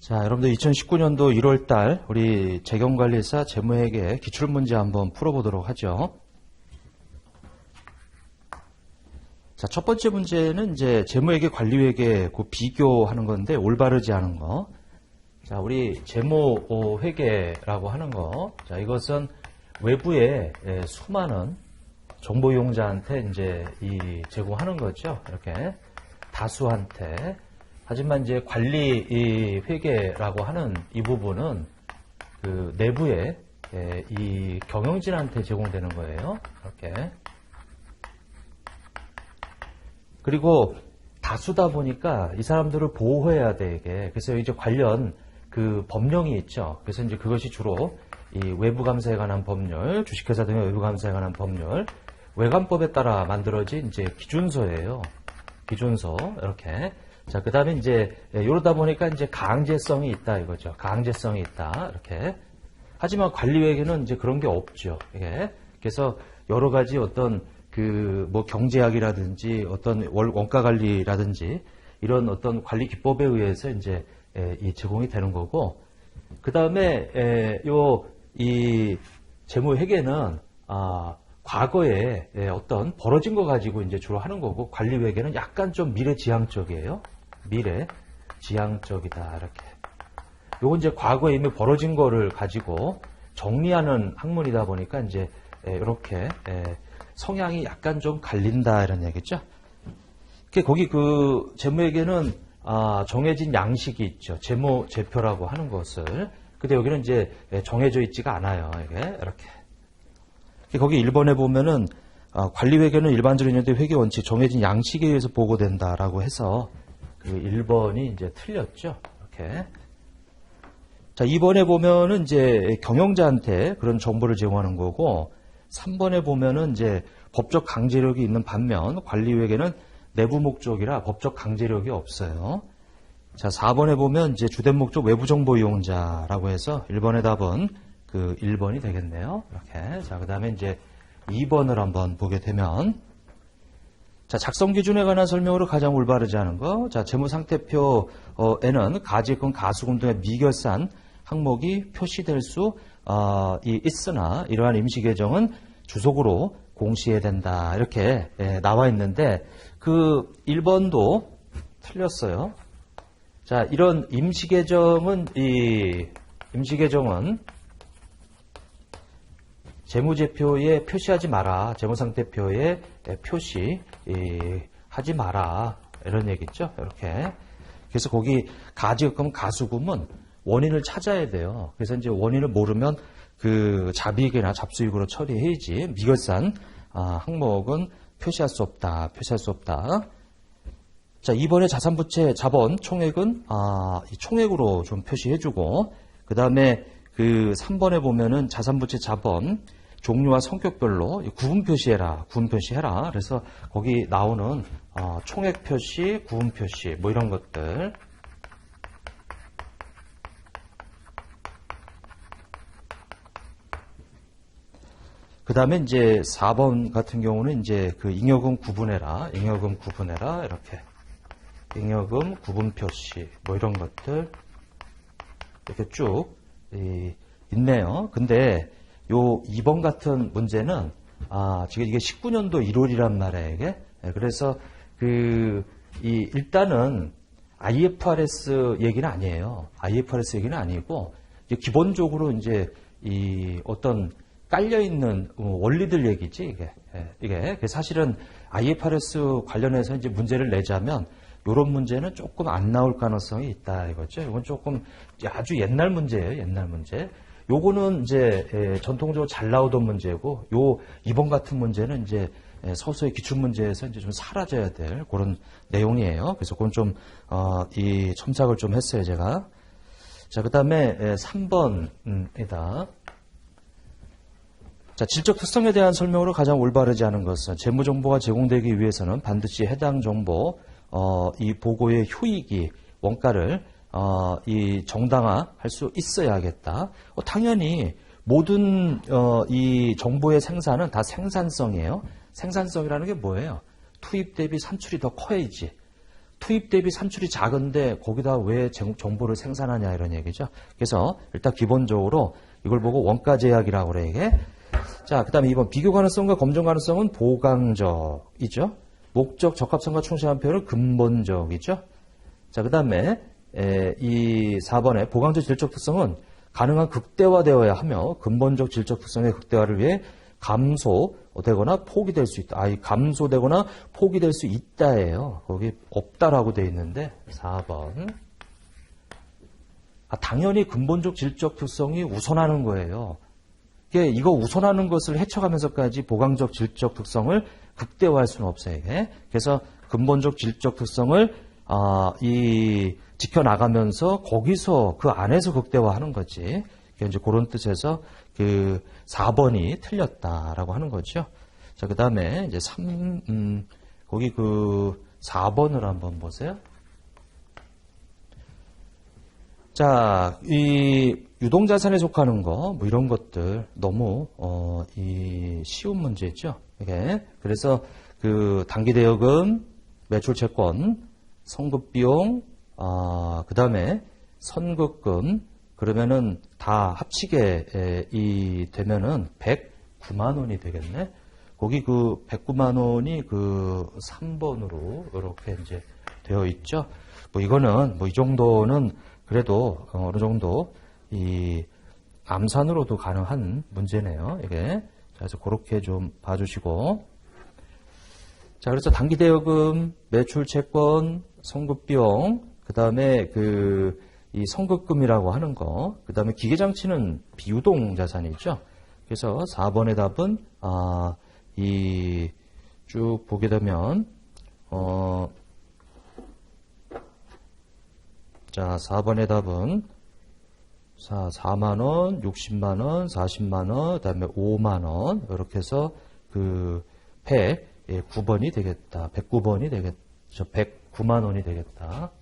자, 여러분들 2019년도 1월달 우리 재경관리사 재무회계 기출문제 한번 풀어보도록 하죠. 자, 첫 번째 문제는 이제 재무회계 관리회계 그 비교하는 건데 올바르지 않은 거. 자, 우리 재무회계라고 하는 거. 자, 이것은 외부에 수많은 정보 이용자한테 이제 제공하는 거죠. 이렇게 다수한테. 하지만 이제 관리 회계라고 하는 이 부분은 그 내부에 이 경영진한테 제공되는 거예요. 이렇게. 그리고 다수다 보니까 이 사람들을 보호해야 돼, 이게. 그래서 이제 관련 그 법령이 있죠. 그래서 이제 그것이 주로 이 외부 감사에 관한 법률, 주식회사 등의 외부 감사에 관한 법률, 외관법에 따라 만들어진 이제 기준서예요. 기준서, 이렇게. 자, 그 다음에 이제, 이러다 보니까 이제 강제성이 있다, 이거죠. 강제성이 있다, 이렇게. 하지만 관리회계는 이제 그런 게 없죠. 이게. 그래서 여러 가지 어떤 뭐 경제학이라든지 어떤 원가 관리라든지 이런 어떤 관리 기법에 의해서 이제 이 제공이 되는 거고, 그 다음에, 이 재무회계는, 과거에 어떤 벌어진 거 가지고 이제 주로 하는 거고, 관리회계는 약간 좀 미래지향적이에요. 미래지향적이다, 이렇게. 요건 이제 과거에 이미 벌어진 거를 가지고 정리하는 학문이다 보니까 이제 이렇게 성향이 약간 좀 갈린다, 이런 얘기죠. 거기 그 재무회계는 정해진 양식이 있죠. 재무제표라고 하는 것을. 근데 여기는 이제 정해져 있지가 않아요. 이게 이렇게. 거기 1번에 보면은 관리회계는 일반적인 회계 원칙 정해진 양식에 의해서 보고된다라고 해서 그 1번이 이제 틀렸죠. 이렇게. 자, 2번에 보면은 이제 경영자한테 그런 정보를 제공하는 거고, 3번에 보면은 이제 법적 강제력이 있는 반면 관리회계는 내부 목적이라 법적 강제력이 없어요. 자, 4번에 보면 이제 주된 목적 외부 정보 이용자라고 해서 1번의 답은 그 1번이 되겠네요. 이렇게. 자, 그 다음에 이제 2번을 한번 보게 되면, 자, 작성 기준에 관한 설명으로 가장 올바르지 않은 거. 자, 재무상태표에는 가지금, 가수금 등의 미결산 항목이 표시될 수 있으나 이러한 임시 계정은 주속으로 공시해야 된다. 이렇게 나와 있는데 그 1번도 틀렸어요. 자, 이런 임시 계정은 재무제표에 표시하지 마라. 재무상태표에 표시하지 마라. 이런 얘기죠. 이렇게. 그래서 거기 가지금, 가수금은 원인을 찾아야 돼요. 그래서 이제 원인을 모르면 그 잡이익이나 잡수익으로 처리해야지. 미결산 항목은 표시할 수 없다. 표시할 수 없다. 자, 이번에 자산부채 자본 총액은 이 총액으로 좀 표시해주고, 그 다음에 그 3번에 보면은 자산부채 자본 종류와 성격별로 구분 표시해라. 구분 표시해라. 그래서 거기 나오는 총액 표시, 구분 표시 뭐 이런 것들. 그 다음에 이제 4번 같은 경우는 이제 그 잉여금 구분해라. 잉여금 구분해라. 이렇게. 잉여금 구분 표시 뭐 이런 것들 이렇게 쭉 있네요. 근데 요 2번 같은 문제는 지금 이게 19년도 1월이란 말이에요. 이게. 그래서 일단은 IFRS 얘기는 아니에요. IFRS 얘기는 아니고 기본적으로 이제 어떤 깔려있는 원리들 얘기지, 이게. 사실은 IFRS 관련해서 이제 문제를 내자면, 요런 문제는 조금 안 나올 가능성이 있다, 이거죠. 이건 조금 아주 옛날 문제예요, 옛날 문제. 요거는 이제 전통적으로 잘 나오던 문제고, 이번 같은 문제는 이제 서서히 기출문제에서 이제 좀 사라져야 될 그런 내용이에요. 그래서 그건 좀, 첨삭을 좀 했어요, 제가. 자, 그 다음에 3번이다. 자, 질적 특성에 대한 설명으로 가장 올바르지 않은 것은 재무정보가 제공되기 위해서는 반드시 해당 정보, 이 보고의 효익이 원가를 정당화할 수 있어야겠다. 당연히 모든 이 정보의 생산은 다 생산성이에요. 생산성이라는 게 뭐예요? 투입 대비 산출이 더 커야지. 투입 대비 산출이 작은데 거기다 왜 정보를 생산하냐 이런 얘기죠. 그래서 일단 기본적으로 이걸 보고 원가 제약이라고 그래 이게. 자, 그다음에 2번 비교 가능성과 검증 가능성은 보강적이죠. 목적 적합성과 충실한 표현은 근본적이죠. 자, 그다음에 이 4번에 보강적 질적 특성은 가능한 극대화되어야 하며 근본적 질적 특성의 극대화를 위해 감소되거나 포기될 수 있다. 이 감소되거나 포기될 수 있다예요. 거기 없다라고 돼 있는데 4번. 당연히 근본적 질적 특성이 우선하는 거예요. 이거 우선하는 것을 헤쳐가면서까지 보강적 질적 특성을 극대화할 수는 없어요. 이게. 그래서 근본적 질적 특성을 지켜나가면서 거기서 그 안에서 극대화하는 거지. 이제 그런 뜻에서 그 4번이 틀렸다라고 하는 거죠. 자, 그 다음에 이제 거기 그 4번을 한번 보세요. 자, 이 유동자산에 속하는 거, 뭐 이런 것들 너무 쉬운 문제죠. 이게. 그래서 그 단기대여금, 매출채권, 성급비용, 그 다음에 선급금, 그러면은 다 합치게 되면은 109만 원이 되겠네. 거기 그 109만 원이 그 3번으로 이렇게 이제 되어 있죠. 뭐 이거는 뭐 이 정도는 그래도 어느 정도 이 암산으로도 가능한 문제네요. 이게. 자, 그래서 그렇게 좀 봐주시고. 자, 그래서 단기대여금, 매출채권, 성급비용, 그 다음에 이 성급금이라고 하는 거, 그 다음에 기계장치는 비유동 자산이죠. 그래서 4번의 답은, 쭉 보게 되면, 자, 4번의 답은, 4만원, 60만원, 40만원, 그 다음에 5만원, 이렇게 해서 109번이 되겠다. 109번이 되겠죠. 109만원이 되겠다.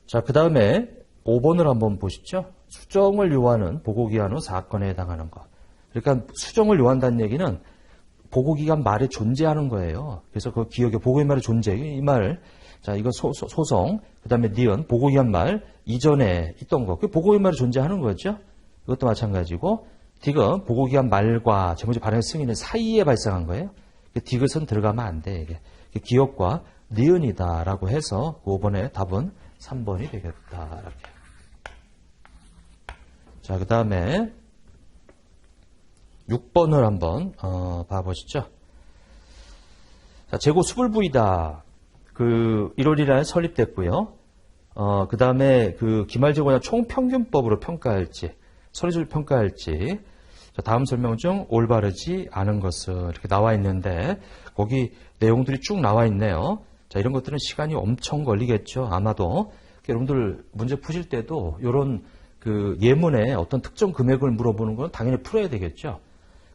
자, 그 다음에 5번을 한번 보시죠. 수정을 요하는 보고기한 후 사건에 해당하는 것. 그러니까 수정을 요한다는 얘기는 보고기간 말에 존재하는 거예요. 그래서 그 기억에 보고기간 말의 존재, 이 말, 자, 이거 소송, 그 다음에 니은, 보고기한 말, 이전에 있던 거. 그 보고기한 말이 존재하는 거죠. 이것도 마찬가지고, 디귿, 보고기한 말과 재무제 발행 승인의 사이에 발생한 거예요. 디귿은 들어가면 안 돼, 이게. 기억과 니은이다라고 해서 5번의 답은 3번이 되겠다. 이렇게. 자, 그 다음에 6번을 한번 봐보시죠. 자, 재고 수불부이다. 1월 1일에 설립됐고요. 그 다음에 기말재고냐 총평균법으로 평가할지, 서류를 평가할지. 자, 다음 설명 중 올바르지 않은 것은 이렇게 나와 있는데 거기 내용들이 쭉 나와 있네요. 자, 이런 것들은 시간이 엄청 걸리겠죠. 아마도 여러분들 문제 푸실 때도 이런 예문에 어떤 특정 금액을 물어보는 건 당연히 풀어야 되겠죠.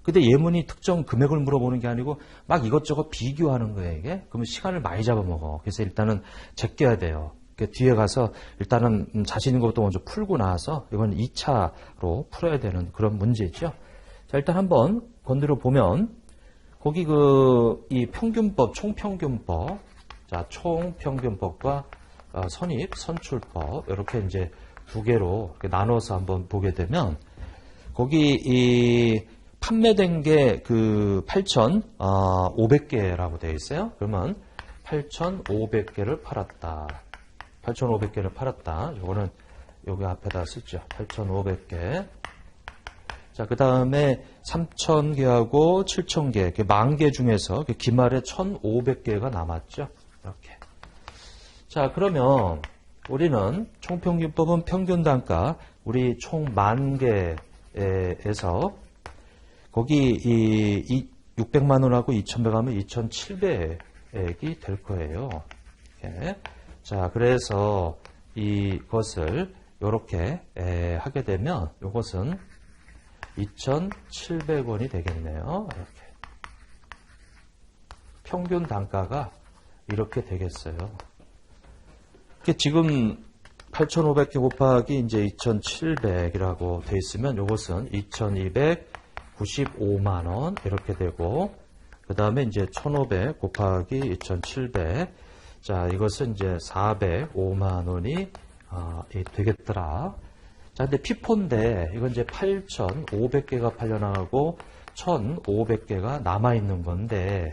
근데 예문이 특정 금액을 물어보는 게 아니고 막 이것저것 비교하는 거예요, 이게. 그러면 시간을 많이 잡아먹어. 그래서 일단은 제껴야 돼요. 뒤에 가서 일단은 자신 있는 것부터 먼저 풀고 나서 이건 2차로 풀어야 되는 그런 문제죠. 자, 일단 한번 건드려 보면 거기 이 평균법, 총평균법, 자, 총평균법과 선입, 선출법 이렇게 이제 두 개로 나눠서 한번 보게 되면 거기 이 판매된 게 8,500개라고 되어 있어요. 그러면 8,500개를 팔았다. 8,500개를 팔았다. 요거는 여기 앞에다 쓰죠. 8,500개. 자, 그 다음에 3,000개하고 7,000개, 10,000개 중에서 기말에 1,500개가 남았죠. 이렇게. 자, 그러면 우리는 총평균법은 평균단가, 우리 총 10,000개에서 거기 이 600만 원하고 2,100 하면 2,700이 될 거예요. 이렇게. 자, 그래서 이것을 이렇게 하게 되면 이것은 2,700원이 되겠네요. 이렇게. 평균 단가가 이렇게 되겠어요. 지금 8,500개 곱하기 이제 2,700이라고 돼 있으면 이것은 2,295만 원 이렇게 되고, 그 다음에 이제 1500 곱하기 2700. 자, 이것은 이제 405만 원이 되겠더라. 자, 근데 피포인데, 이건 이제 8,500개가 팔려나가고 1,500개가 남아있는 건데,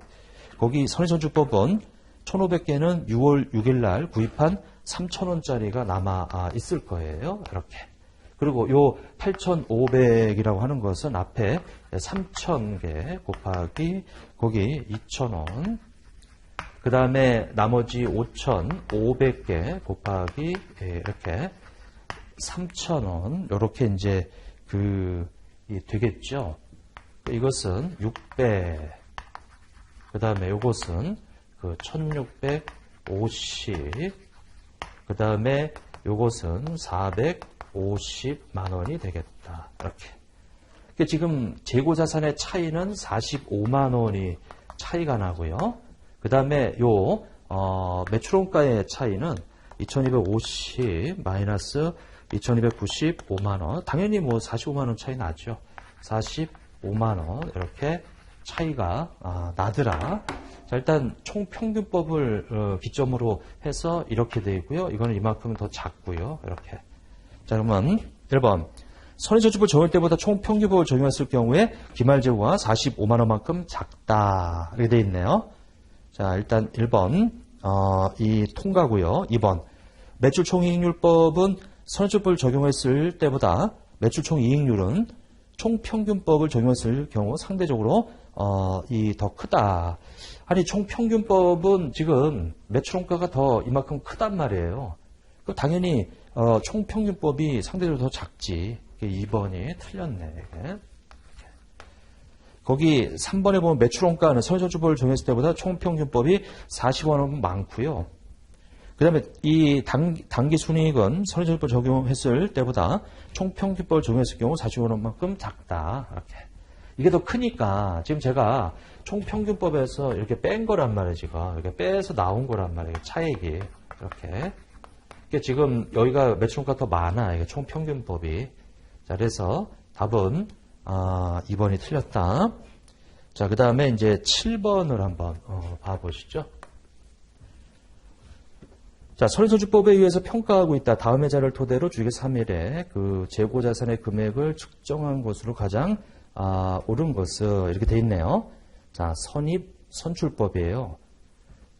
거기 선의선주법은 1,500개는 6월 6일 날 구입한 3,000원짜리가 남아 있을 거예요. 이렇게. 그리고 요 8,500이라고 하는 것은 앞에 3,000개 곱하기 거기 2,000원. 그 다음에 나머지 5,500개 곱하기 이렇게 3,000원. 요렇게 이제 되겠죠. 이것은 600. 그 다음에 요것은 1,650. 그 다음에 요것은 450만 원이 되겠다. 이렇게. 지금 재고자산의 차이는 45만 원이 차이가 나고요. 그 다음에 매출원가의 차이는 2250 마이너스 2295만 원. 당연히 45만 원 차이 나죠. 45만 원 이렇게 차이가 나더라. 자, 일단 총평균법을 기점으로 해서 이렇게 되고요. 이거는 이만큼 더 작고요. 이렇게. 자, 그러면 1번. 선의저축을 적용할 때보다 총평균법을 적용했을 경우에 기말재고가 45만 원만큼 작다. 이렇게 돼 있네요. 자, 일단 1번 이 통과고요. 2번. 매출 총이익률법은 선의저축법을 적용했을 때보다 매출 총이익률은 총평균법을 적용했을 경우 상대적으로 더 크다. 아니, 총평균법은 지금 매출원가가 더 이만큼 크단 말이에요. 당연히 총평균법이 상대적으로 더 작지. 2번이 틀렸네. 이게. 거기 3번에 보면 매출원가는 선의저축법을 적용했을 때보다 총평균법이 40원은 많고요. 그 다음에 이 당기순이익은 선의저축법을 적용했을 때보다 총평균법을 적용했을 경우 40원만큼 작다. 이렇게. 이게 더 크니까 지금 제가 총평균법에서 이렇게 뺀 거란 말이에요. 지금 이렇게 빼서 나온 거란 말이에요. 차액이 이렇게. 지금 여기가 매출원가 더 많아. 이게 총평균법이. 자, 그래서 답은 2번이 틀렸다. 자, 그 다음에 이제 7번을 한번 봐보시죠. 자, 선의선주법에 의해서 평가하고 있다. 다음의 자료를 토대로 주기 3일에 그 재고자산의 금액을 측정한 것으로 가장 옳은 것은 이렇게 돼 있네요. 자, 선입선출법이에요.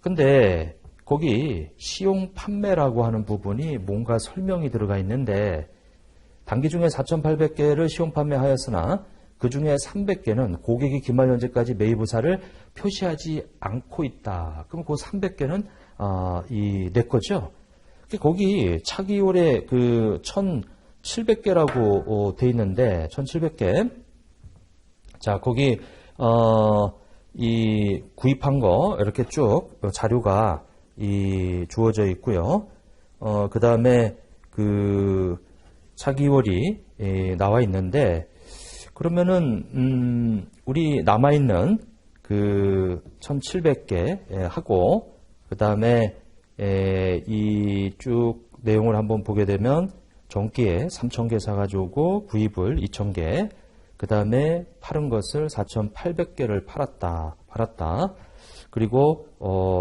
근데 거기 시용 판매라고 하는 부분이 뭔가 설명이 들어가 있는데 단기 중에 4,800개를 시용 판매하였으나 그 중에 300개는 고객이 기말 현재까지 매입 의사를 표시하지 않고 있다. 그럼 그 300개는 내 거죠. 거기 차기월에 그 1,700개라고 돼 있는데 1,700개. 자, 거기 이 구입한 거 이렇게 쭉 자료가 주어져 있고요. 그 다음에 그 차기월이 나와 있는데 그러면은 우리 남아 있는 그 1,700개 하고 그 다음에 이 쭉 내용을 한번 보게 되면 전기에 3,000개 사가지고 구입을 2,000개 그 다음에 팔은 것을 4,800개를 팔았다. 그리고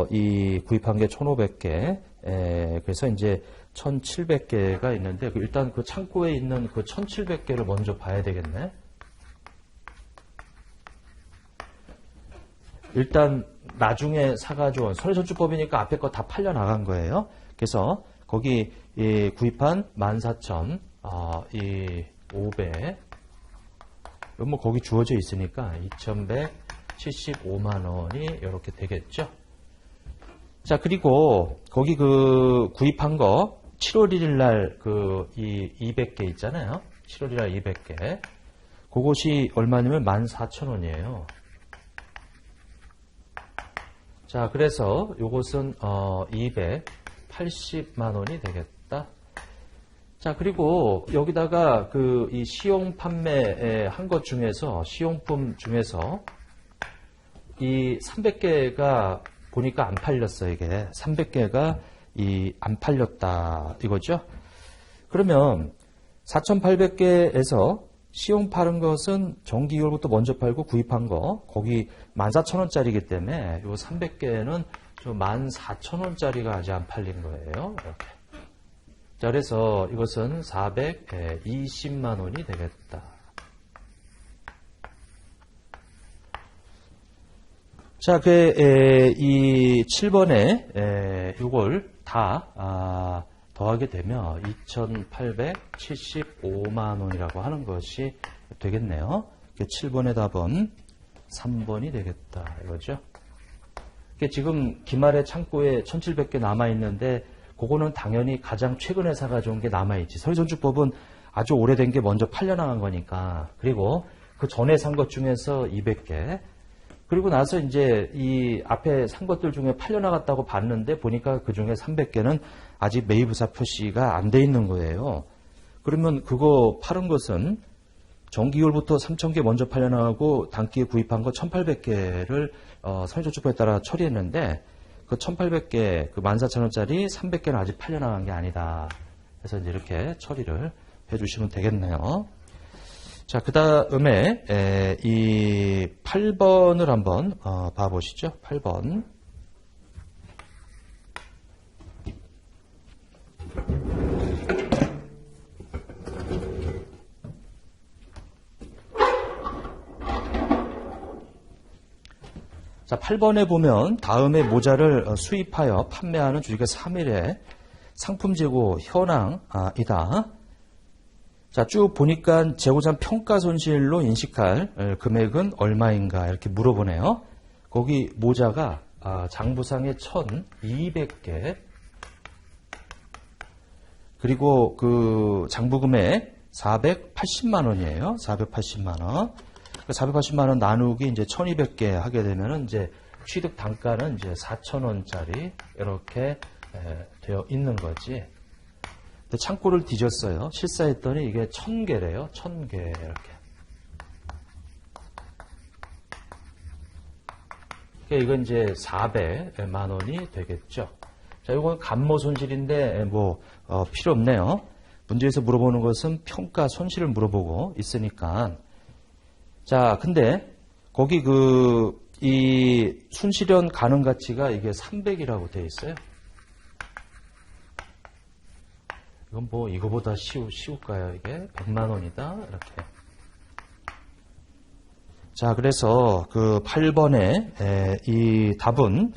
이 구입한 게 1,500개. 그래서 이제 1,700개가 있는데 일단 그 창고에 있는 그 1,700개를 먼저 봐야 되겠네. 일단 나중에 사가지고 선의선주법이니까 앞에 거 다 팔려 나간 거예요. 그래서 거기 구입한 14,500 뭐 거기 주어져 있으니까 2,175만 원이 이렇게 되겠죠. 자, 그리고 거기 그 구입한 거 7월 1일 날 그 200개 있잖아요. 7월 1일 날 200개. 그것이 얼마냐면 14,000원이에요. 자, 그래서 요것은 280만 원이 되겠다. 자, 그리고 여기다가 그 이 시용 판매 한 것 중에서 시용품 중에서 이 300개가 보니까 안 팔렸어. 이게 300개가 안 팔렸다 이거죠. 그러면 4,800개에서 시용 팔은 것은 정기율부터 먼저 팔고 구입한 거, 거기 14,000원짜리이기 때문에 요 300개는 14,000원짜리가 아직 안 팔린 거예요. 이렇게. 자, 그래서 이것은 420만 원이 되겠다. 자, 이 7번에 이걸 다 더하게 되면 2,875만 원이라고 하는 것이 되겠네요. 7번의 답은 3번이 되겠다. 이거죠. 지금 기말에 창고에 1,700개 남아있는데 그거는 당연히 가장 최근에 사가져온 게 남아있지. 서리손주법은 아주 오래된 게 먼저 팔려나간 거니까. 그리고 그 전에 산 것 중에서 200개. 그리고 나서 이제 이 앞에 산 것들 중에 팔려나갔다고 봤는데 보니까 그 중에 300개는 아직 매입의사 표시가 안 돼 있는 거예요. 그러면 그거 팔은 것은 정기율부터 3,000개 먼저 팔려나가고 단기에 구입한 거 1,800개를 선의조치법에 따라 처리했는데 그 1,800개, 그 14,000원짜리 300개는 아직 팔려나간 게 아니다. 그래서 이제 이렇게 처리를 해주시면 되겠네요. 자, 그 다음에 이 8번을 한번 봐보시죠. 8번. 자, 8번에 보면 다음에 모자를 수입하여 판매하는 주기가 3일에 상품 재고 현황이다. 자, 쭉 보니까 재고자 평가 손실로 인식할 금액은 얼마인가 이렇게 물어보네요. 거기 모자가 장부상에 1,200개 그리고 그 장부금액 480만 원이에요. 480만 원. 480만 원 나누기 이제 1,200개 하게 되면은 이제 취득 단가는 이제 4,000원짜리 이렇게 되어 있는 거지. 근데 창고를 뒤졌어요. 실사했더니 이게 1,000개래요. 1,000개 이렇게. 그러니까 이건 이제 400만 원이 되겠죠. 자, 이건 감모 손실인데 뭐 필요 없네요. 문제에서 물어보는 것은 평가 손실을 물어보고 있으니까. 자, 근데 거기 이 순실현 가능 가치가 이게 300이라고 되어 있어요. 이건 뭐 이거보다 쉬울까요? 이게 100만 원이다. 이렇게. 자, 그래서 그 8번에 이 답은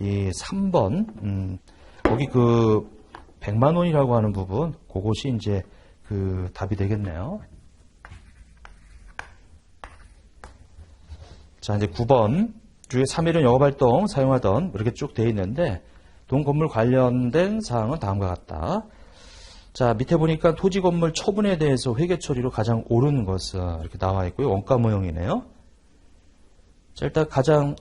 이 3번 거기 그 100만 원이라고 하는 부분 그것이 이제 그 답이 되겠네요. 자, 이제 9번 주에 3일은 영업활동 사용하던 이렇게 쭉 되어 있는데 돈 건물 관련된 사항은 다음과 같다. 자, 밑에 보니까 토지 건물 처분에 대해서 회계 처리로 가장 옳은 것은 이렇게 나와 있고요. 원가 모형이네요. 자, 일단 가장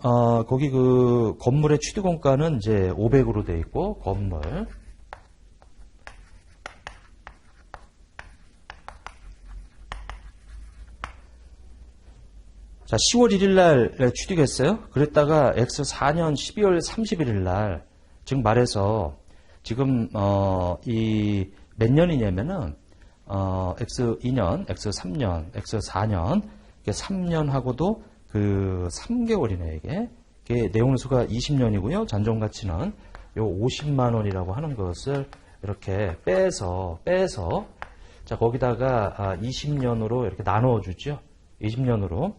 거기 그 건물의 취득 원가는 이제 500으로 되어 있고 건물. 자, 10월 1일 날 취득했어요. 그랬다가 X4년 12월 31일 날, 즉 말해서 지금 이 몇 년이냐면은 X2년, X3년, X4년, 3년하고도 그 3개월이네 이게. 이게 내용수가 20년이고요. 잔존 가치는 요 50만 원이라고 하는 것을 이렇게 빼서 자, 거기다가 20년으로 이렇게 나눠 주죠. 20년으로.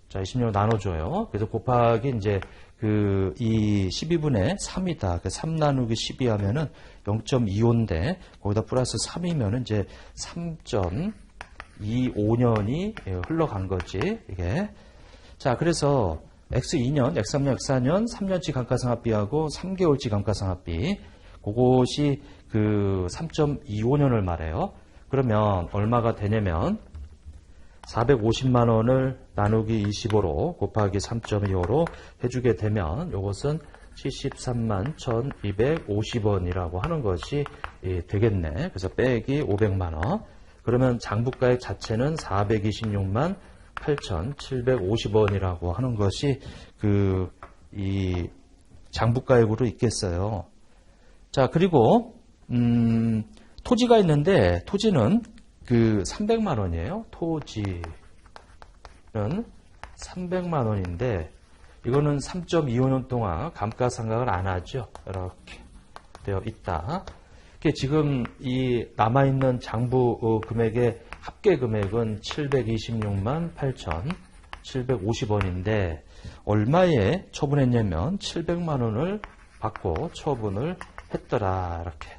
자, 20년으로 나눠줘요. 그래서 곱하기 이제 이 12분의 3이다. 3 나누기 12 하면은 0.25인데 거기다 플러스 3이면은 이제 3.25년이 흘러간 거지, 이게. 자, 그래서 X2년, X3년, X4년 3년치 감가상각비하고 3개월치 감가상각비. 그것이 그 3.25년을 말해요. 그러면 얼마가 되냐면 450만 원을 나누기 25로 곱하기 3.25로 해주게 되면 이것은 73만 1250원이라고 하는 것이 되겠네. 그래서 빼기 500만 원. 그러면 장부가액 자체는 426만 8,750원이라고 하는 것이 이 장부가액으로 있겠어요. 자, 그리고 토지가 있는데 토지는 그 300만 원이에요. 토지는 300만 원인데 이거는 3.25년 동안 감가상각을 안 하죠. 이렇게 되어 있다. 지금 이 남아있는 장부 금액의 합계 금액은 726만 8,750원인데 얼마에 처분했냐면 700만 원을 받고 처분을 했더라. 이렇게.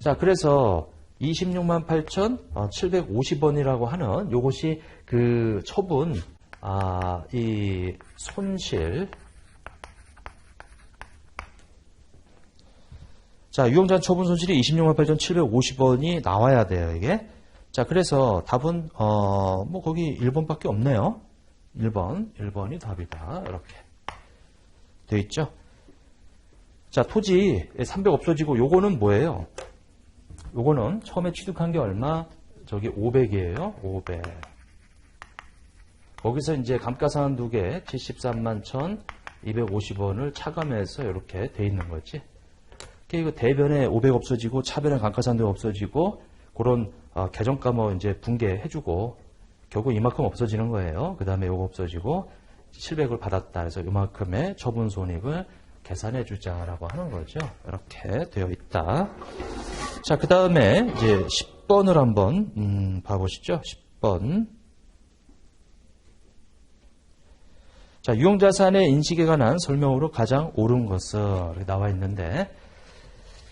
자, 그래서 26만 8,750원이라고 하는 요것이 그 처분, 이 손실. 자, 유용자산 처분 손실이 26만 8,750원이 나와야 돼요, 이게. 자, 그래서 답은, 뭐, 거기 1번밖에 없네요. 1번이 답이다. 이렇게 되어 있죠. 자, 토지 300 없어지고 요거는 뭐예요? 요거는 처음에 취득한 게 얼마? 저기 500이에요. 500. 거기서 이제 감가상각 2개 73만 1,250원을 차감해서 이렇게 돼 있는 거지. 이거 대변에 500 없어지고 차변에 감가상각 없어지고 그런 계정가 뭐 이제 분개해주고 결국 이만큼 없어지는 거예요. 그 다음에 요거 없어지고 700을 받았다. 그래서 요만큼의 처분 손익을 계산해 주자라고 하는 거죠. 이렇게 되어 있다. 자, 그 다음에 이제 10번을 한번 봐보시죠. 10번. 자, 유용자산의 인식에 관한 설명으로 가장 옳은 것은 이렇게 나와 있는데,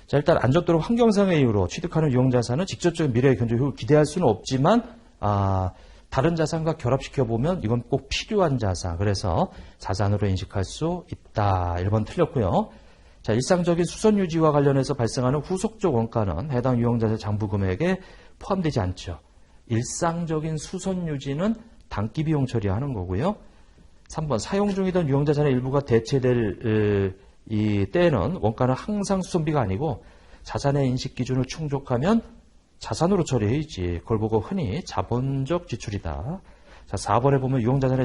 자, 일단 안전도록 환경상의 이유로 취득하는 유용자산은 직접적인 미래의 경제 효율을 기대할 수는 없지만, 다른 자산과 결합시켜보면 이건 꼭 필요한 자산. 그래서 자산으로 인식할 수 있다. 1번 틀렸고요. 자, 일상적인 수선 유지와 관련해서 발생하는 후속적 원가는 해당 유용자산 장부 금액에 포함되지 않죠. 일상적인 수선 유지는 단기 비용 처리하는 거고요. 3번 사용 중이던 유용자산의 일부가 대체될 이 때에는 원가는 항상 수선비가 아니고 자산의 인식 기준을 충족하면 자산으로 처리해야지. 그걸 보고 흔히 자본적 지출이다. 자, 4번에 보면 유용자산의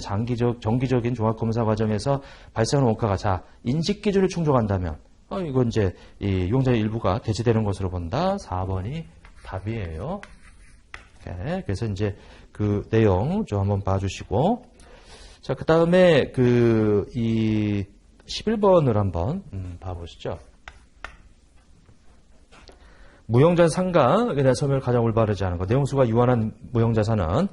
정기적인 종합검사 과정에서 발생하는 원가가 자, 인식 기준을 충족한다면 이건 이제 이 유용자의 일부가 대체되는 것으로 본다. 4번이 답이에요. 네, 그래서 이제 그 내용 좀 한번 봐주시고, 자, 그 다음에 이 11번을 한번 봐보시죠. 무형자산 상각에 대한 설명을 가장 올바르지 않은 것. 내용수가 유한한 무형자산은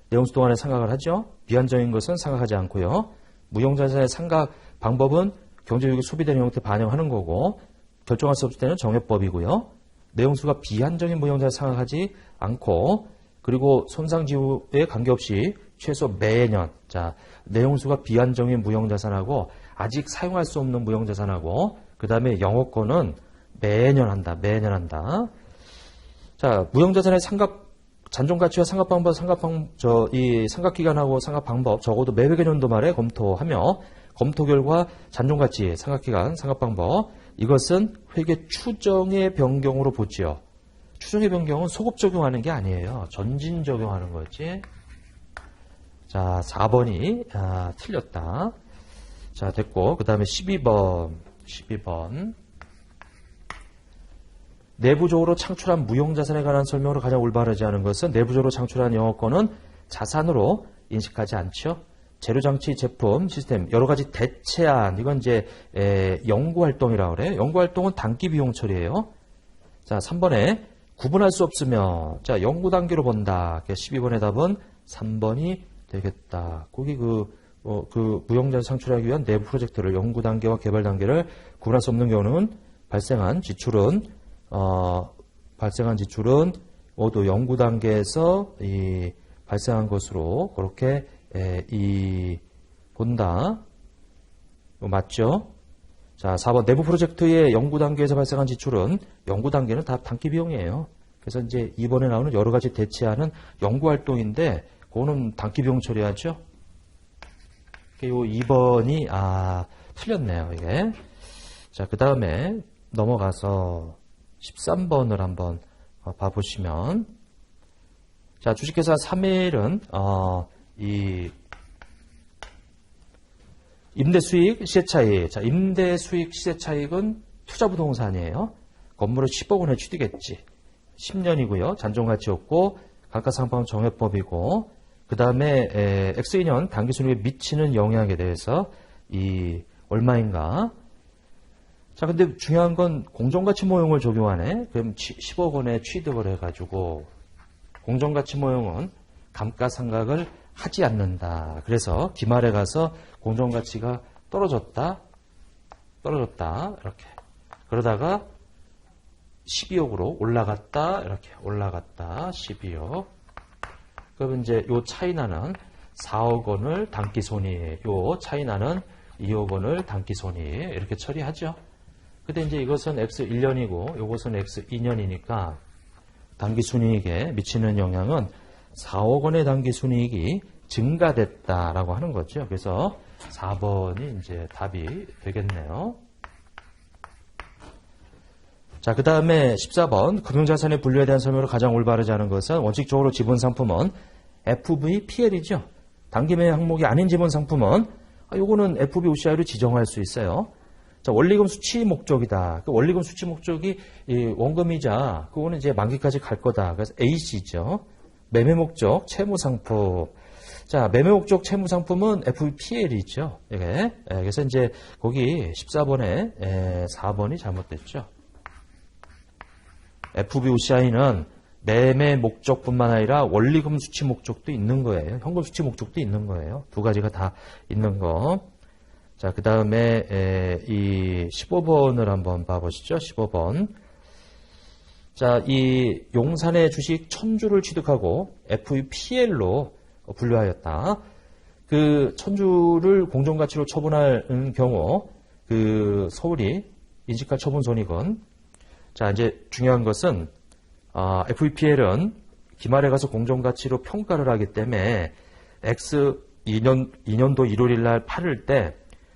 내용수 동안에 상각을 하죠. 비한정인 것은 상각하지 않고요. 무형자산의 상각 방법은 경제효율이 소비되는 형태 반영하는 거고, 결정할 수 없을 때는 정해법이고요. 내용수가 비한정인 무형자산 상각하지 않고, 그리고 손상지후에 관계없이 최소 매년, 자, 내용수가 비한정인 무형자산하고 아직 사용할 수 없는 무형자산하고, 그 다음에 영업권은 매년 한다. 자, 무형자산의 상각, 잔존가치와 상각방법, 이 상각기간하고 상각방법 적어도 매회계년도 말에 검토하며 검토 결과 잔존가치, 상각기간, 상각방법 이것은 회계 추정의 변경으로 보지요. 추정의 변경은 소급 적용하는 게 아니에요. 전진 적용하는 거지. 자, 4번이 틀렸다. 자, 됐고 그 다음에 12번. 내부적으로 창출한 무형자산에 관한 설명으로 가장 올바르지 않은 것은 내부적으로 창출한 영업권은 자산으로 인식하지 않죠. 재료장치, 제품, 시스템 여러 가지 대체한 이건 이제 연구활동이라고 그래요. 연구활동은 단기 비용 처리예요. 자, 3번에 구분할 수 없으며 자, 연구 단계로 본다. 12번의 답은 3번이 되겠다. 거기 무형자산 창출하기 위한 내부 프로젝트를 연구 단계와 개발 단계를 구분할 수 없는 경우는 발생한 지출은 모두 연구 단계에서 발생한 것으로 그렇게 본다. 맞죠? 자, 4번 내부 프로젝트의 연구 단계에서 발생한 지출은 연구 단계는 다 단기 비용이에요. 그래서 이제 2번에 나오는 여러 가지 대체하는 연구 활동인데 그거는 단기 비용 처리하죠. 요 2번이 틀렸네요, 이게. 자, 그 다음에 넘어가서 13번을 한번 봐보시면, 자, 주식회사 3일은 이 임대수익 시세차익. 자, 임대수익 시세차익은 투자부동산이에요. 건물을 10억 원에 취득했지. 10년이고요. 잔존가치 없고 감가상각법은 정해법이고 그 다음에 X2년 당기순이익에 미치는 영향에 대해서 이 얼마인가. 자, 근데 중요한 건 공정가치 모형을 적용하네. 그럼 10억 원에 취득을 해가지고 공정가치 모형은 감가상각을 하지 않는다. 그래서 기말에 가서 공정가치가 떨어졌다 이렇게. 그러다가 12억으로 올라갔다 이렇게 올라갔다 12억. 그럼 이제 요 차이나는 4억 원을 당기손익, 요 차이나는 2억 원을 당기손익 이렇게 처리하죠. 근데 이제 이것은 X1년이고 요것은 X2년이니까 당기순이익에 미치는 영향은 4억 원의 당기순이익이 증가됐다라고 하는 거죠. 그래서 4번이 이제 답이 되겠네요. 자, 그 다음에 14번 금융자산의 분류에 대한 설명으로 가장 올바르지 않은 것은 원칙적으로 지분상품은 FVPL이죠. 단기매매 항목이 아닌 지분상품은 요거는 FVOCI로 지정할 수 있어요. 자, 원리금 수취 목적이다. 그 원리금 수취 목적이 이 원금이자 그거는 이제 만기까지 갈 거다. 그래서 AC죠. 매매 목적 채무 상품. 자, 매매 목적 채무 상품은 FVPL이죠. 이게. 그래서 이제 거기 14번에 4번이 잘못됐죠. FVOCI는 매매 목적뿐만 아니라 원리금 수취 목적도 있는 거예요. 현금 수취 목적도 있는 거예요. 두 가지가 다 있는 거. 자, 그 다음에 이 15번을 한번 봐보시죠. 15번. 자, 이 용산의 주식 1000주를 취득하고 FVPL로 분류하였다. 그 1000주를 공정가치로 처분할 경우 그 서울이 인식할 처분 손익은, 자, 이제 중요한 것은 FVPL은 기말에 가서 공정가치로 평가를 하기 때문에 X2년도 1월 1일 날 팔을 때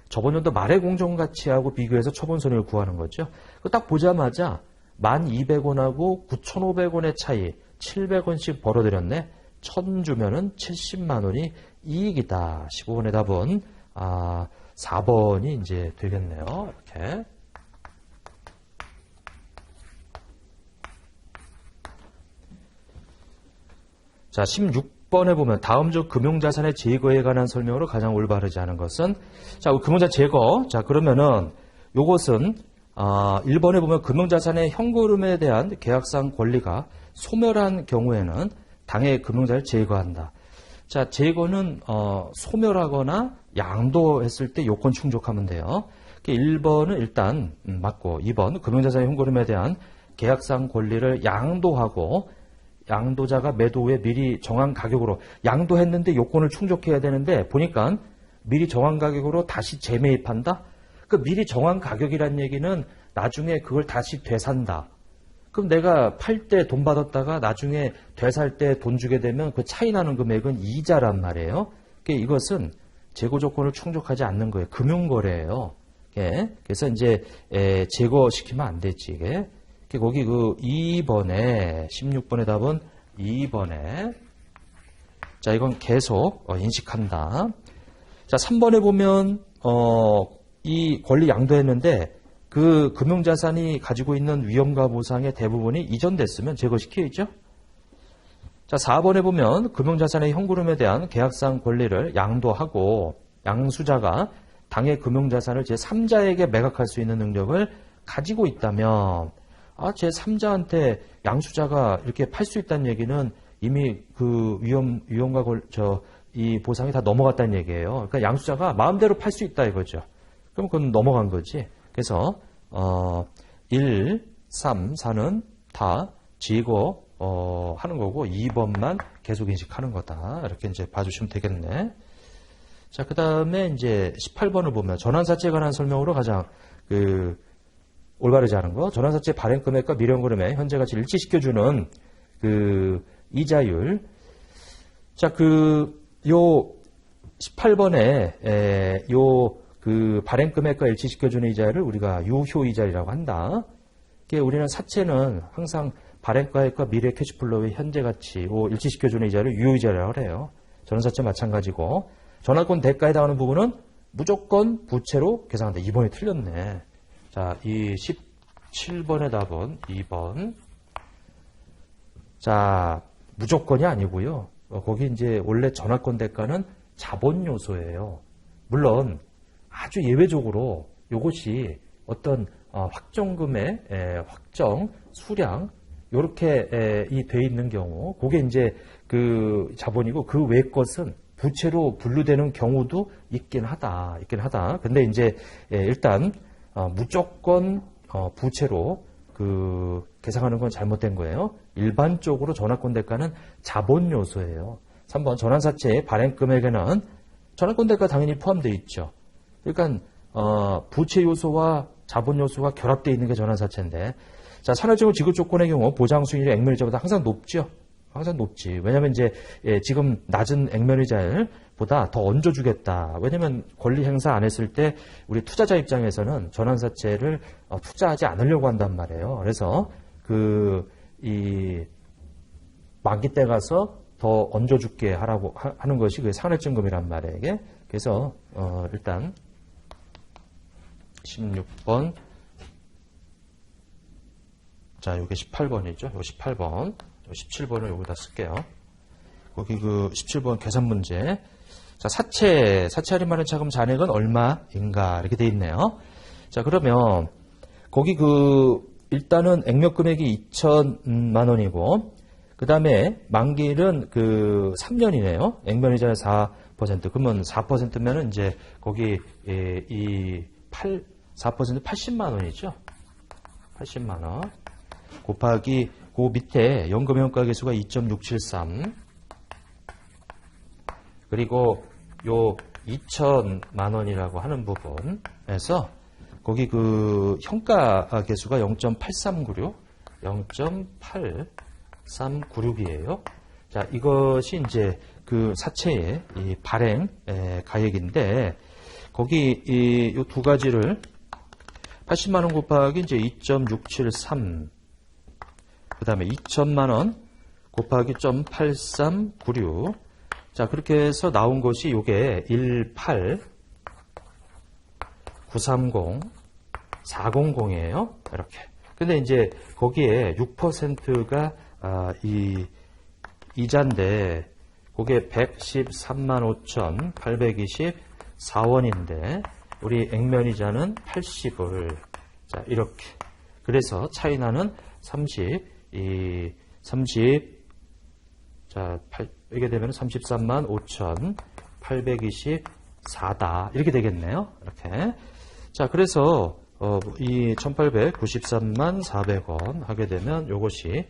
저번 연도 말의 공정가치하고 비교해서 처분손익을 구하는 거죠. 딱 보자마자 1200원하고 9500원의 차이 700원씩 벌어들였네. 1000주면은 70만 원이 이익이다. 15번의 답은 4번이 이제 되겠네요. 이렇게. 자, 16번에 보면 다음 중 금융자산의 제거에 관한 설명으로 가장 올바르지 않은 것은, 자, 금융자산 제거. 자, 그러면은 요것은 1번에 보면 금융자산의 현금흐름에 대한 계약상 권리가 소멸한 경우에는 당해 금융자를 제거한다. 자, 제거는 소멸하거나 양도했을 때 요건 충족하면 돼요. 1번은 일단 맞고, 2번 금융자산의 현금흐름에 대한 계약상 권리를 양도하고 양도자가 매도 후에 미리 정한 가격으로 양도했는데 요건을 충족해야 되는데 보니까 미리 정한 가격으로 다시 재매입한다? 그 미리 정한 가격이란 얘기는 나중에 그걸 다시 되산다. 그럼 내가 팔 때 돈 받았다가 나중에 되살 때 돈 주게 되면 그 차이 나는 금액은 이자란 말이에요. 이것은 재고 조건을 충족하지 않는 거예요. 금융거래예요. 그래서 이제 제거시키면 안 되지. 이게. 거기 그 2번에 16번의 답은 2번에, 자, 이건 계속 인식한다. 자, 3번에 보면 이 권리 양도했는데 그 금융자산이 가지고 있는 위험과 보상의 대부분이 이전됐으면 제거시켜야죠. 자, 4번에 보면 금융자산의 현금흐름에 대한 계약상 권리를 양도하고 양수자가 당해 금융자산을 제3자에게 매각할 수 있는 능력을 가지고 있다면, 제3자한테 양수자가 이렇게 팔 수 있다는 얘기는 이미 그 위험과 이 보상이 다 넘어갔다는 얘기예요. 그러니까 양수자가 마음대로 팔 수 있다 이거죠. 그럼 그건 넘어간 거지. 그래서 1, 3, 4는 다 제거 하는 거고 2번만 계속 인식하는 거다. 이렇게 이제 봐주시면 되겠네. 자, 그 다음에 이제 18번을 보면 전환사채에 관한 설명으로 가장 올바르지 않은 거, 전환사채 발행 금액과 미래현금흐름의 현재 가치를 일치시켜주는 그 이자율. 자, 요 18번에 그 발행 금액과 일치시켜주는 이자율을 우리가 유효 이자율이라고 한다. 우리는 사채는 항상 발행가액과 미래 캐시플로우의 현재 가치 일치시켜주는 이자를 유효 이자라고 해요. 전환사채 마찬가지고 전환권 대가에 해당하는 부분은 무조건 부채로 계산한다. 2번이 틀렸네. 자, 이 17번의 답은 2번. 자, 무조건이 아니고요. 거기 이제 원래 전환권 대가는 자본 요소예요. 물론 아주 예외적으로 요것이 어떤 확정금의 확정 수량 요렇게 이 돼 있는 경우 그게 이제 그 자본이고 그 외 것은 부채로 분류되는 경우도 있긴 하다. 근데 이제 일단 무조건 부채로 그 계상하는 건 잘못된 거예요. 일반적으로 전환권 대가는 자본 요소예요. 3번 전환사채의 발행 금액에는 전환권 대가 당연히 포함되어 있죠. 그러니까 부채 요소와 자본 요소가 결합되어 있는 게 전환사채인데, 자, 산화증후 지급 조건의 경우 보장 수익률이 액면이자보다 항상 높죠. 항상 높지. 왜냐면 이제 지금 낮은 액면이자보다 더 얹어주겠다. 왜냐면 권리 행사 안 했을 때 우리 투자자 입장에서는 전환사채를 투자하지 않으려고 한단 말이에요. 그래서 이 만기 때 가서 더 얹어줄게 하라고 하는 것이 그 산회증금이란 말이에요. 이게. 그래서 일단 16번, 자, 요게 18번이죠. 요 18번, 17번을 여기다 쓸게요. 거기 그 17번 계산 문제. 자, 사채 할인받은 차금 잔액은 얼마인가 이렇게 돼 있네요. 자, 그러면 거기 일단은 액면 금액이 2천만 원이고, 그 다음에 만기일은 3년이네요. 액면이자 4%. 그러면 4%면은 이제 거기 4% 80만 원이죠. 80만 원. 곱하기 그 밑에 연금효과 계수가 2.673. 그리고 요 2천만 원이라고 하는 부분에서 거기 현가 계수가 0.8396, 0.8396이에요. 자, 이것이 이제 사채의 이 발행 가액인데, 거기 요 두 가지를 80만 원 곱하기 이제 2.673, 그 다음에 2천만 원 곱하기 0.8396. 자, 그렇게 해서 나온 것이 요게 18930-400이에요. 이렇게. 근데 이제 거기에 6%가 이자인데, 그게 113만 5,824원인데, 우리 액면이자는 80을, 자, 이렇게. 그래서 차이나는 이게 되면 33만 5,824다. 이렇게 되겠네요. 이렇게. 자, 그래서, 이 1,893만 400원 하게 되면 요것이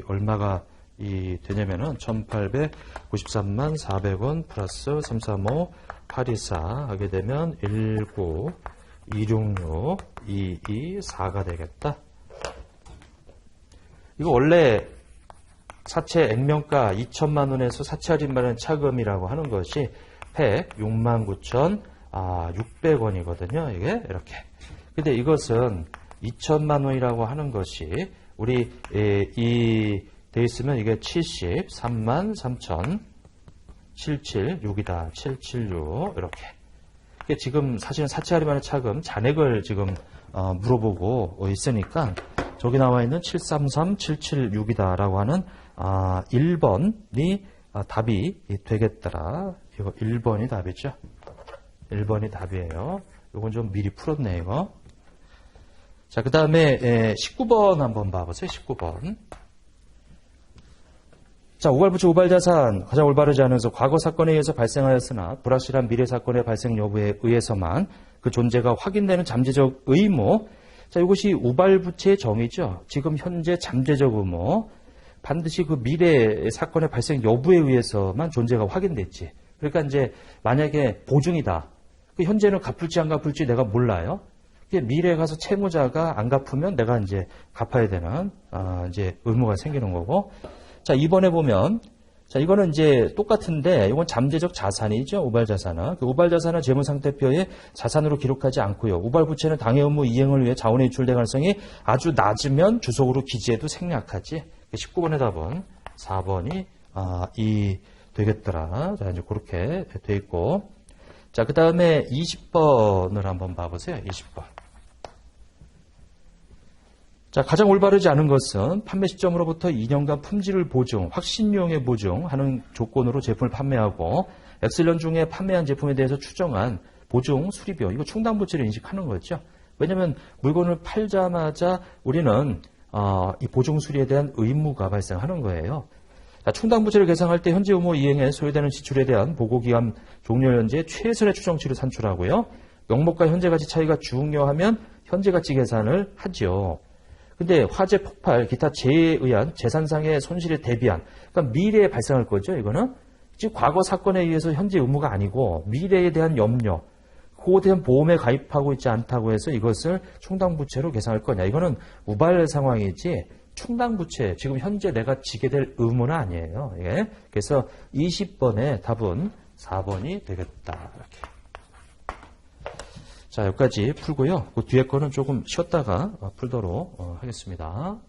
얼마가 되냐면은 1,893만 400원 플러스 335 824 하게 되면 19 266 224가 되겠다. 이거 원래 사채 액면가 2천만 원에서 사채 할인받은 차금이라고 하는 것이 106만 9,600원이거든요. 이게 이렇게. 근데 이것은 2천만 원이라고 하는 것이 우리 돼 있으면 이게 73만 3,776이다. 776 이렇게. 이게 지금 사실은 사채 할인받은 차금 잔액을 지금 물어보고 있으니까 저기 나와 있는 733776이다라고 하는 1번이 답이 되겠더라. 이거 1번이 답이죠. 1번이 답이에요. 이건 좀 미리 풀었네, 이거. 자, 그 다음에 19번 한번 봐보세요. 19번. 자, 우발부채 우발자산 가장 올바르지 않아서 과거 사건에 의해서 발생하였으나 불확실한 미래 사건의 발생 여부에 의해서만 그 존재가 확인되는 잠재적 의무. 자, 이것이 우발부채의 정의죠. 지금 현재 잠재적 의무. 반드시 그 미래 사건의 발생 여부에 의해서만 존재가 확인됐지. 그러니까 이제 만약에 보증이다. 현재는 갚을지 안 갚을지 내가 몰라요. 미래에 가서 채무자가 안 갚으면 내가 이제 갚아야 되는 이제 의무가 생기는 거고. 자, 이번에 보면, 자, 이거는 이제 똑같은데, 이건 잠재적 자산이죠, 우발자산은. 그 우발자산은 재무상태표에 자산으로 기록하지 않고요. 우발부채는 당해 의무 이행을 위해 자원이 유출될 가능성이 아주 낮으면 주석으로 기재해도 생략하지. 19번의 답은 4번이 되겠더라. 자, 이제 그렇게 돼 있고. 자, 그 다음에 20번을 한번 봐보세요. 20번. 자, 가장 올바르지 않은 것은 판매 시점으로부터 2년간 품질을 보증, 확신용에 보증하는 조건으로 제품을 판매하고 엑셀런 중에 판매한 제품에 대해서 추정한 보증, 수리비용, 이거 충당부채를 인식하는 거죠. 왜냐하면 물건을 팔자마자 우리는 이 보증 수리에 대한 의무가 발생하는 거예요. 자, 충당부채를 계산할 때 현재 의무 이행에 소요되는 지출에 대한 보고기간 종료 현재 최선의 추정치를 산출하고요. 명목과 현재가치 차이가 중요하면 현재가치 계산을 하죠. 근데 화재, 폭발, 기타 재해에 의한 재산상의 손실에 대비한, 그러니까 미래에 발생할 거죠, 이거는. 지금 과거 사건에 의해서 현재 의무가 아니고 미래에 대한 염려, 그거에 대한 보험에 가입하고 있지 않다고 해서 이것을 충당부채로 계산할 거냐. 이거는 우발 상황이지 충당부채, 지금 현재 내가 지게 될 의무는 아니에요. 예. 그래서 20번의 답은 4번이 되겠다. 이렇게. 자, 여기까지 풀고요. 그 뒤에 거는 조금 쉬었다가 풀도록 하겠습니다.